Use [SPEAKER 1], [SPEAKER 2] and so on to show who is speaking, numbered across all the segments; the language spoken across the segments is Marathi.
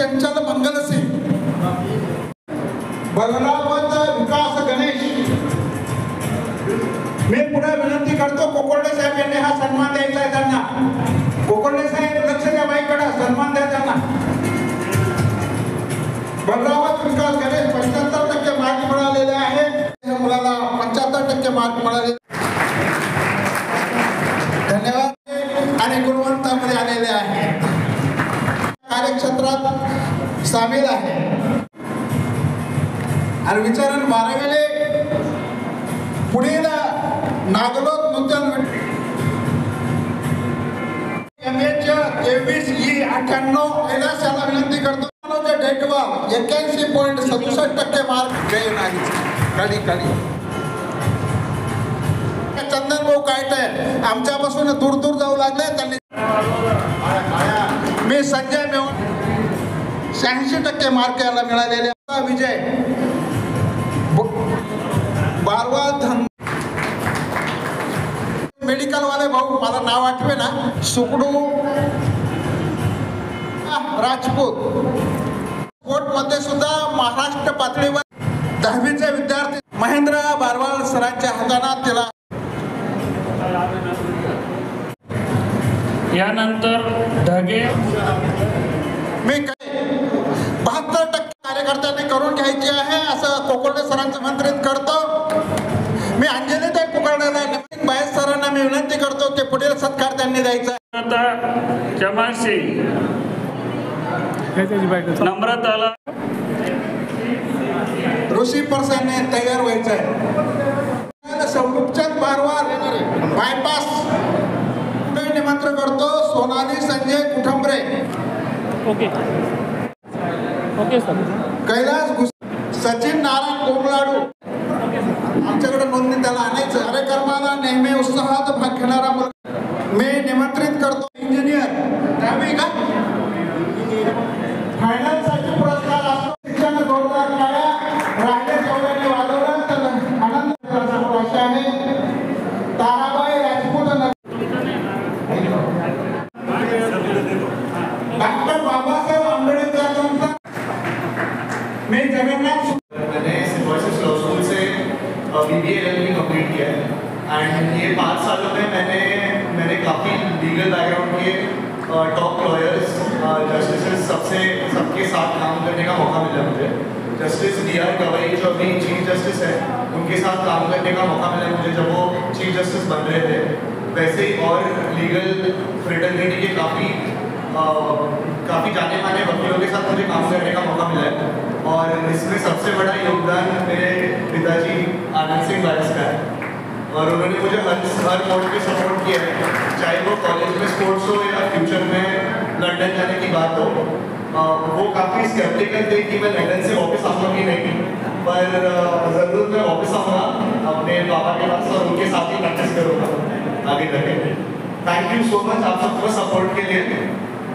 [SPEAKER 1] चंचल मंगलसिंह, बलरावत विकास गणेश। मी पुढे विनंती करतो कोकोर्डे साहेब यांनी हा सन्मान द्यायचा आहे त्यांना। कोकोर्डे साहेब लक्ष द्या बाईकडे, सन्मान द्या त्यांना। बलरावत विकास गणेश 75% मार्क मिळालेले आहे, या मुलाला 75% मार्क मिळाले, धन्यवाद। आणि गुणवंतामध्ये आलेले आहे, कार्यक्षेत्रात सामील आहे आणि विचारण 12वेले पुढील नागलोक नूतन MH 23E98 कैलास याला विनंती करतो। डेटवाल 81.67% मार्क जय नाही खाली चंदन भाऊ कायटे आमच्यापासून दूर दूर जाऊ लागले त्यांनी। मी संजय मेहन 86% मार्क याला मिळालेले। विजय बारवा धन मेडिकल वाले भाऊ मला नाव आठवे ना, सुकडू राजपूत। कोर्ट मध्ये सुद्धा महाराष्ट्र पातळीवर 10वीचे विद्यार्थी महेंद्र बारवाल सरांच्या हाताने त्याला।
[SPEAKER 2] यानंतर ढगे
[SPEAKER 1] मी काय 72% कार्यकर्त्यांनी करून घ्यायची आहे असं कोकोर्डे सरांचं मंत्रित करतो। मी अंजलीताई पुकारण्याला नवीन बायस सरांना मी विनंती करतो की पुढील सत्कार त्यांनी द्यायचा।
[SPEAKER 2] जमाल सिंग नम्रताला
[SPEAKER 1] ऋषी परसाने तयार व्हायचं आहे। सौरभचंद बारवाल बायपास निमंत्रण करतो। Sonali Sanjay Kuthambare
[SPEAKER 2] okay sir.
[SPEAKER 1] कैलास सचिन नारायण कोंबलाडू आमच्याकडे नोंदणी त्याला आणायचं। कार्यक्रमाला नेहमी उत्साहात भाग घेणारा मी निमंत्रित करतो। इंजिनियर द्यावी का फायनलसाठी पुरस्कार असतो। शिक्षण जोरदार काळ्या राहिले चौघांनी वाजवलं तर आनंद आशा आहे। ताराबाई राजपूत डॉक्टर बाबासाहेब आंबेडकर मैं जगन्नाथ
[SPEAKER 3] मैंने सिम्बोसिस लॉ स्कूल से BBA LLB कंप्लीट किया है एंड ये 5 सालों में मैंने काफ़ी लीगल बैकग्राउंड के टॉप लॉयर्स जस्टिस सबके साथ काम करने का मौका मिला मुझे। जस्टिस DR गवई जो अभी चीफ जस्टिस है उनके साथ काम करने का मौका मिला मुझे जब वो चीफ जस्टिस बन रहे थे। वैसे ही और लीगल फ्रेटर्निटी के काफ़ी जाने माने वकीलों के साथ मुझे काम करने का मौका मिला है और इसमें सबसे बड़ा योगदान मेरे पिताजी आनंद सिंह बारिश का है और उन्होंने मुझे हर मोड पे सपोर्ट किया है, चाहे वो कॉलेज में स्पोर्ट्स हो या फ्यूचर में लंदन जाने की बात हो। वो काफ़ी स्केप्टिकल थे कि मैं लंदन से वापस आऊँगा कि नहीं, पर ज़रूर मैं वापस आऊँगा अपने पापा के पास और उनके साथ ही प्रैक्टिस करूँगा आगे जाके। थैंक यू सो मच आप सबको सपोर्ट के लिए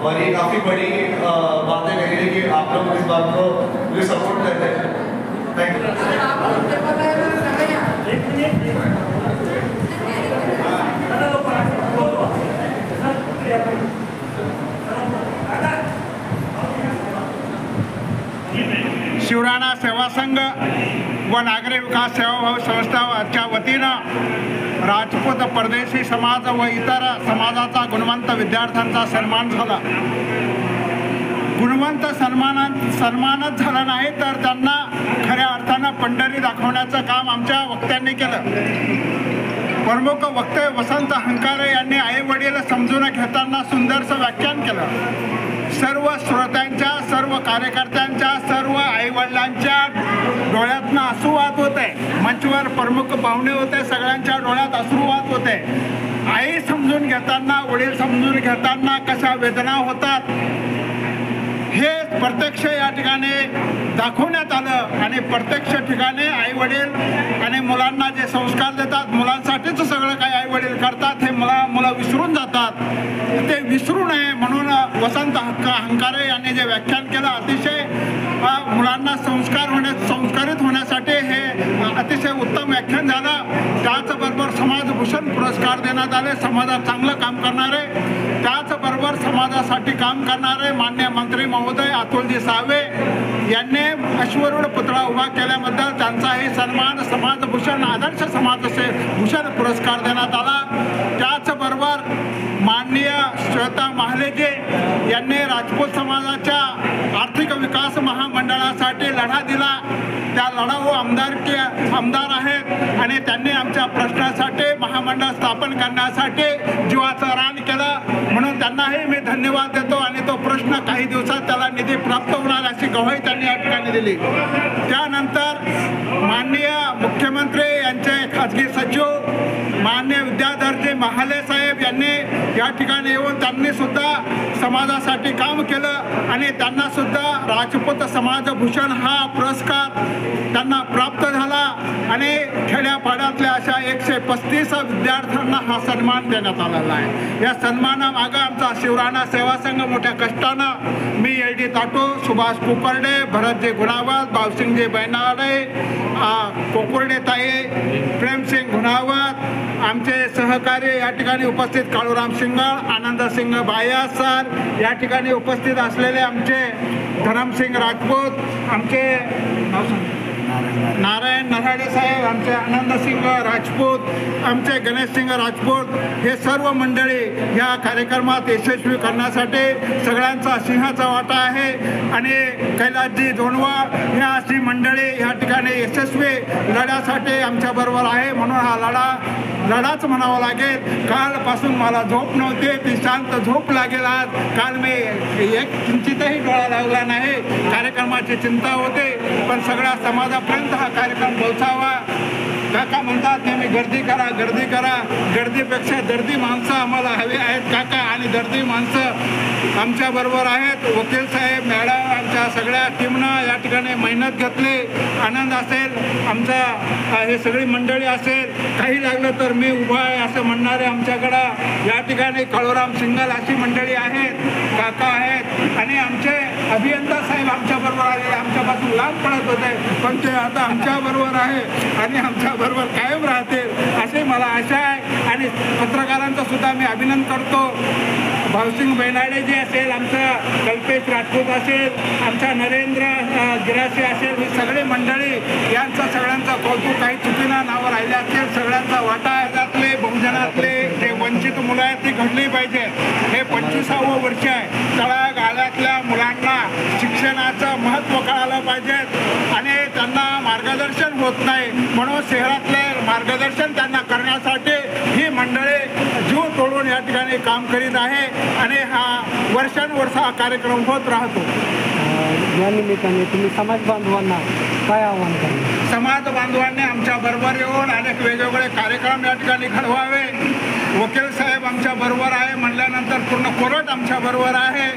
[SPEAKER 3] और ये काफ़ी बड़ी बात है मेरे लिए कि आप लोग इस बात को मुझे सपोर्ट कर रहे हैं। Thank
[SPEAKER 1] you. शिवराणा सेवा संघ व नागरी विकास सेवाभावी संस्थाच्या वतीनं राजपूत परदेशी समाज व इतर समाजाचा गुणवंत विद्यार्थ्यांचा सन्मान झाला। गुणवंत सन्मानच झाला नाही तर त्यांना खऱ्या अर्थानं पंढरी दाखवण्याचं काम आमच्या वक्त्यांनी केलं। प्रमुख वक्ते वसंत हंकारे यांनी आई वडील समजून घेताना सुंदरसं व्याख्यान केलं। सर्व श्रोत्यांच्या, सर्व कार्यकर्त्यांच्या, सर्व आईवडिलांच्या डोळ्यातनं अश्रू वाहत होते। मंचवर प्रमुख पाहुणे होते, सगळ्यांच्या डोळ्यात अश्रू वाहत होते। आई समजून घेताना, वडील समजून घेताना कशा वेदना होतात हे प्रत्यक्ष या ठिकाणी दाखवण्यात आलं आणि प्रत्यक्ष ठिकाणी आई वडील आणि मुलांना जे संस्कार देतात, मुलांसाठीच सगळं काही आई वडील करतात हे मुलं विसरून जातात। ते विसरू नये म्हणून वसंत हंकारे यांनी जे व्याख्यान केलं अतिशय मुलांना संस्कारित होण्यासाठी हे अतिशय उत्तम व्याख्यान झालं. त्याचबरोबर समाजभूषण पुरस्कार देण्यात आले. समाजात चांगलं काम करणारे, त्याचबरोबर समाजासाठी काम करणारे मान्य मंत्री महोदय अतुलजी सावे यांनी अश्वरूढ पुतळा उभा केल्याबद्दल त्यांचाही सन्मान समाजभूषण आदर्श समाजभूषण पुरस्कार देण्यात आला. त्याचबरोबर माननीय श्वेता महालेजी यांनी राजपूत समाजाच्या आर्थिक विकास महामंडळासाठी लढा दिला. त्या लढाऊ आमदार आहेत आणि त्यांनी आमच्या प्रश्नासाठी महामंडळ स्थापन करण्यासाठी जीवाचं रान केलं, म्हणून त्यांनाही मी धन्यवाद देतो. आणि तो प्रश्न काही दिवसात त्याला निधी प्राप्त होणार अशी ग्वाही त्यांनी या ठिकाणी दिली. त्यानंतर माननीय मुख्यमंत्री यांचे खाजगी सचिव मान्य विद्याधरजी महाले साहेब यांनी या ठिकाणी येऊन त्यांनी सुद्धा समाजासाठी काम केलं आणि त्यांना सुद्धा राजपूत समाजभूषण हा पुरस्कार त्यांना प्राप्त झाला. आणि खेड्यापाड्यातल्या अशा 135 विद्यार्थ्यांना हा सन्मान देण्यात आलेला आहे. या सन्मानामागं आमचा शिवराणा सेवा संघ मोठ्या कष्टानं मी LD ताटू, सुभाष कुकर्डे, भरतजी गुणावत, भावसिंगजी बैनाडे, कोकुर्डेताई, प्रेमसिंग गुणावत, आमचे सहकारी या ठिकाणी उपस्थित काळूराम सिंगळ, आनंद सिंग बाया सर, या ठिकाणी उपस्थित असलेले आमचे धरमसिंग राजपूत, आमचे नारायण नराडे साहेब, आमचे आनंदसिंग राजपूत, आमचे गणेशसिंग राजपूत, हे सर्व मंडळी या कार्यक्रमात यशस्वी करण्यासाठी सगळ्यांचा सिंहाचा वाटा आहे. आणि कैलासजी जोणवाळ ह्या अशी मंडळी या ठिकाणी यशस्वी लढ्यासाठी आमच्याबरोबर आहे. म्हणून हा लढाच म्हणावा लागेल. कालपासून मला झोप नव्हती, ती शांत झोप लागेल आज. काल मी एक किंचितही डोळा लागला नाही. कार्यक्रमाची चिंता होते, पण सगळ्या समाजापर्यंत हा कार्यक्रम पोहोचावा. काका म्हणतात नेहमी गर्दी करा, गर्दी करा. गर्दीपेक्षा दर्दी माणसं आम्हाला हवी आहेत काका, आणि दर्दी माणसं आमच्याबरोबर आहेत. वकील साहेब, मॅडम, आमच्या सगळ्या टीमनं या ठिकाणी मेहनत घेतली. आनंद असेल आमचा, हे सगळी मंडळी असेल, काही लागलं तर मी उभा आहे असं म्हणणारे आमच्याकडं या ठिकाणी काळूराम सिंगल अशी मंडळी आहेत, काका आहेत. आणि आमचे अभियंता साहेब आमच्याबरोबर आले, आमच्यापासून लांब पडत होते, पण ते आता आमच्याबरोबर आहे आणि आमच्याबरोबर कायम राहतील अशी मला आशा आहे. आणि पत्रकारांचं सुद्धा मी अभिनंदन करतो. भावसिंग बैनाडे जी असेल, आमचं कल्पेश राजपूत असेल, आमचा नरेंद्र गिरासे असेल, ही सगळी मंडळी यांचं सगळ्यांचं कौतुक. काही चुकीनं नावं राहिले असतील, सगळ्यांचा वाटा याच्यातले बहुजनातले जे वंचित मुलं आहेत ती घडली पाहिजे. हे 25वं वर्ष आहे. तळागाळातल्या मुलांना शिक्षणाचं महत्त्व कळालं पाहिजे आणि त्यांना मार्गदर्शन होत नाही, म्हणून शहरातले मार्गदर्शन त्यांना करण्यासाठी ही मंडळी जीव तोडून या ठिकाणी काम करीत आहे आणि हा वर्षानुवर्ष हा कार्यक्रम होत राहतो.
[SPEAKER 4] या निमित्ताने तुम्ही समाज बांधवांना काय आव्हान कराल?
[SPEAKER 1] समाज बांधवांनी आमच्या बरोबर येऊन अनेक वेगवेगळे कार्यक्रम या ठिकाणी घडवावे. वकील साहेब आमच्या बरोबर आहे म्हणल्यानंतर पूर्ण कोर्ट आमच्या बरोबर आहे.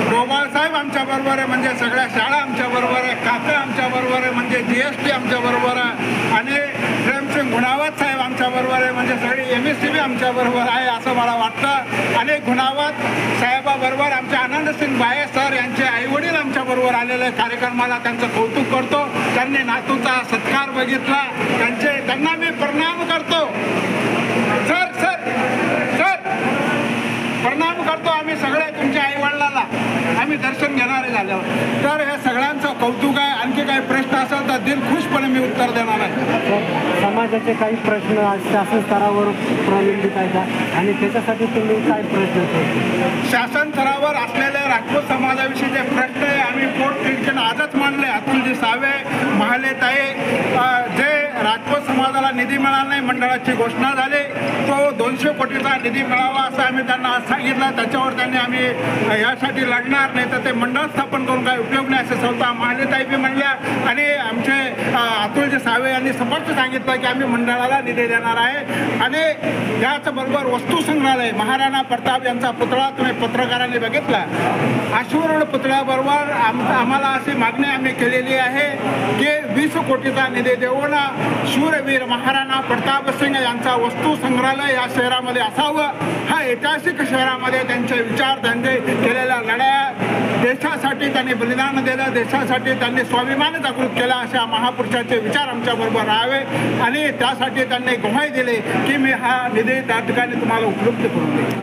[SPEAKER 1] डोबाळ साहेब आमच्या बरोबर आहे म्हणजे सगळ्या शाळा आमच्या बरोबर आहे. काका आमच्या बरोबर आहे म्हणजे GST आमच्या बरोबर आहे. आणि प्रेमसिंग गुणावत साहेब आमच्या बरोबर आहे म्हणजे सगळी MSCB आमच्या बरोबर आहे असं मला वाटतं. आणि गुणावत साहेबाबरोबर आमचे आनंदसिंग बाये सर यांचे आईवडील आमच्या बरोबर आलेले कार्यक्रमाला त्यांचं कौतुक करतो. त्यांनी नातूचा सत्कार बघितला, त्यांना मी प्रणाम करतो. सर सर सर प्रणाम करतो आम्ही सगळे तुमच्या आईवडिलांना, आम्ही दर्शन घेणारे झाल्यावर. तर हे सगळ्यांचं कौतुक आहे. आणखी काही प्रश्न असेल तर दिलखुशपणे मी उत्तर देणार आहे.
[SPEAKER 4] समाजाचे काही प्रश्न आज शासन स्तरावर प्रलंबित आहेत आणि त्याच्यासाठी तुम्ही काय प्रश्न केले?
[SPEAKER 1] शासन स्तरावर असलेले राजपूत समाजाविषयीचे प्रश्न आम्ही पोटतिडकीनं आजच मांडले. अतुलजी सावे, महालेताई, जे राजपूत समाजाला निधी मिळाला नाही, मंडळाची घोषणा झाली, तो 200 कोटीचा निधी मिळावा असं आम्ही त्यांना आज सांगितलं. त्याच्यावर त्यांनी आम्ही यासाठी लढणार नाही तर ते मंडळ स्थापन करून काही उपयोग नाही असं स्वतः महालेताई बी म्हणल्या. आणि आमचे अतुलजी सावे यांनी स्पष्ट सांगितलं की आम्ही मंडळाला निधी देणार आहे. आणि याचबरोबर वस्तू संग्रहालय, महाराणा प्रताप यांचा पुतळा तुम्ही पत्रकारांनी बघितला. अश्वरूढ पुतळ्याबरोबर आम्हाला अशी मागणी आम्ही केलेली आहे की 20 कोटीचा निधी देऊन शूरवीर महाराणा प्रताप सिंग यांचा वस्तू संग्रहालय या शहरामध्ये असावं. हा ऐतिहासिक शहरामध्ये त्यांचे विचार, त्यांचे केलेल्या लढ्या, देशासाठी त्यांनी बलिदान दिलं, देशासाठी त्यांनी स्वाभिमान जागृत केला. अशा महापुरुषाचे विचार आमच्याबरोबर राहावे आणि त्यासाठी त्यांनी ग्वाही दिली की मी हा निधी त्या ठिकाणी तुम्हाला उपलब्ध करून देईन.